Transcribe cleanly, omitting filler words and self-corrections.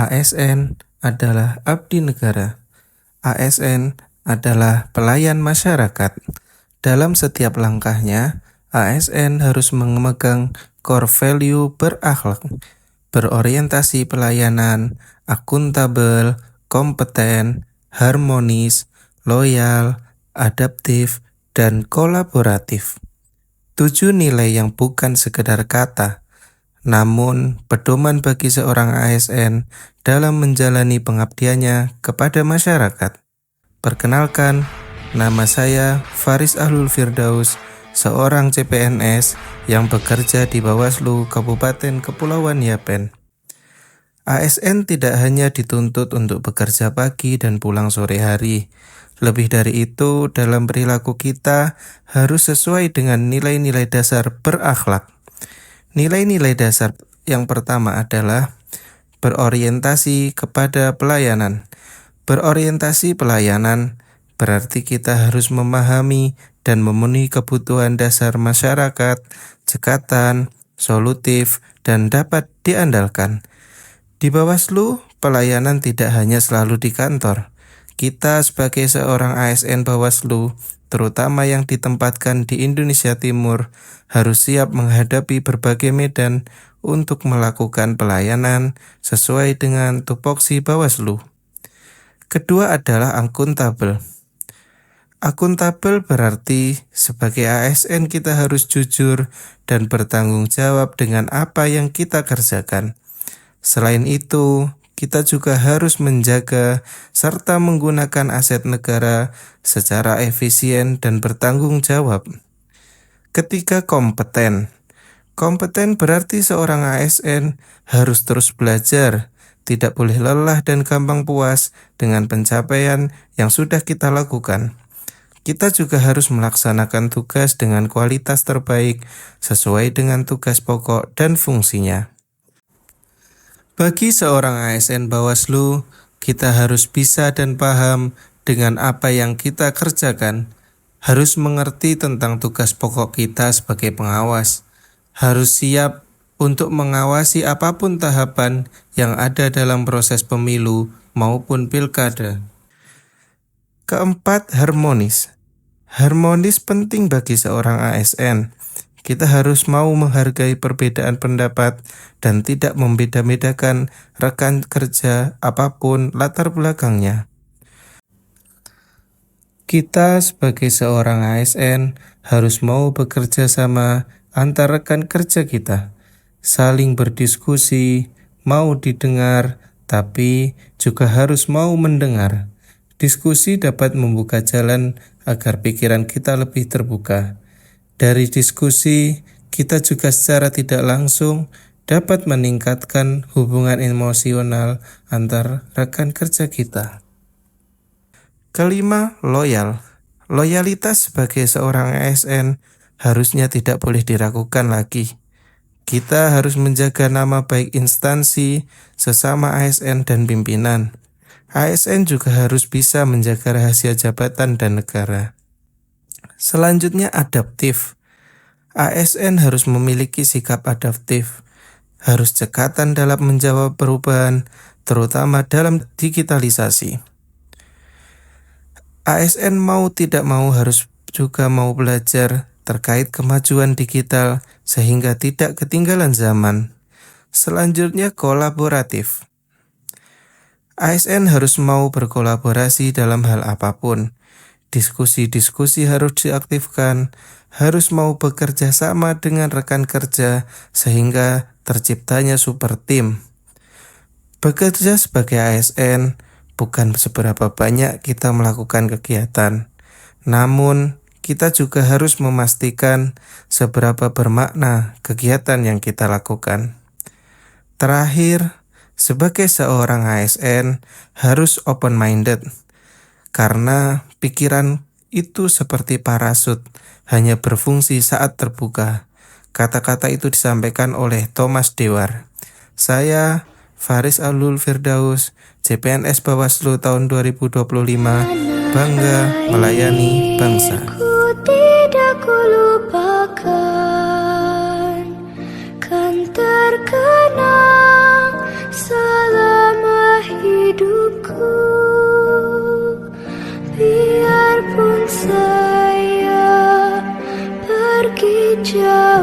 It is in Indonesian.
ASN adalah abdi negara. ASN adalah pelayan masyarakat. Dalam setiap langkahnya, ASN harus memegang core value berakhlak, berorientasi pelayanan, akuntabel, kompeten, harmonis, loyal, adaptif, dan kolaboratif. 7 nilai yang bukan sekedar kata, namun pedoman bagi seorang ASN dalam menjalani pengabdiannya kepada masyarakat. Perkenalkan, nama saya Faris Ahlul Firdaus, seorang CPNS yang bekerja di Bawaslu Kabupaten Kepulauan Yapen. ASN tidak hanya dituntut untuk bekerja pagi dan pulang sore hari. Lebih dari itu, dalam perilaku kita harus sesuai dengan nilai-nilai dasar berakhlak. Nilai-nilai dasar yang pertama adalah berorientasi kepada pelayanan. Berorientasi pelayanan berarti kita harus memahami dan memenuhi kebutuhan dasar masyarakat, cekatan, solutif, dan dapat diandalkan. Di Bawaslu, pelayanan tidak hanya selalu di kantor. Kita sebagai seorang ASN Bawaslu, terutama yang ditempatkan di Indonesia Timur, harus siap menghadapi berbagai medan untuk melakukan pelayanan sesuai dengan tupoksi Bawaslu. Kedua adalah akuntabel. Akuntabel berarti sebagai ASN kita harus jujur dan bertanggung jawab dengan apa yang kita kerjakan. Selain itu, kita juga harus menjaga serta menggunakan aset negara secara efisien dan bertanggung jawab. Ketiga, kompeten. Kompeten berarti seorang ASN harus terus belajar, tidak boleh lelah dan gampang puas dengan pencapaian yang sudah kita lakukan. Kita juga harus melaksanakan tugas dengan kualitas terbaik sesuai dengan tugas pokok dan fungsinya. Bagi seorang ASN Bawaslu, kita harus bisa dan paham dengan apa yang kita kerjakan, harus mengerti tentang tugas pokok kita sebagai pengawas, harus siap untuk mengawasi apapun tahapan yang ada dalam proses pemilu maupun pilkada. Keempat, harmonis. Harmonis penting bagi seorang ASN. Kita harus mau menghargai perbedaan pendapat dan tidak membeda-bedakan rekan kerja apapun latar belakangnya. Kita sebagai seorang ASN harus mau bekerja sama antar rekan kerja kita, saling berdiskusi, mau didengar, tapi juga harus mau mendengar. Diskusi dapat membuka jalan agar pikiran kita lebih terbuka. Dari diskusi, kita juga secara tidak langsung dapat meningkatkan hubungan emosional antar rekan kerja kita. Kelima, loyal. Loyalitas sebagai seorang ASN harusnya tidak boleh diragukan lagi. Kita harus menjaga nama baik instansi, sesama ASN dan pimpinan. ASN juga harus bisa menjaga rahasia jabatan dan negara. Selanjutnya, adaptif. ASN harus memiliki sikap adaptif, harus cekatan dalam menjawab perubahan, terutama dalam digitalisasi. ASN mau tidak mau harus juga mau belajar terkait kemajuan digital sehingga tidak ketinggalan zaman. Selanjutnya, kolaboratif. ASN harus mau berkolaborasi dalam hal apapun. Diskusi-diskusi harus diaktifkan, harus mau bekerja sama dengan rekan kerja sehingga terciptanya super team. Bekerja sebagai ASN bukan seberapa banyak kita melakukan kegiatan, namun kita juga harus memastikan seberapa bermakna kegiatan yang kita lakukan. Terakhir, sebagai seorang ASN harus open-minded, karena pikiran itu seperti parasut, hanya berfungsi saat terbuka. Kata-kata itu disampaikan oleh Thomas Dewar. Saya, Faris Ahlul Firdaus, CPNS Bawaslu tahun 2025, bangga melayani bangsa. Ku tidak kulupakan, kan terkenang selama Jauh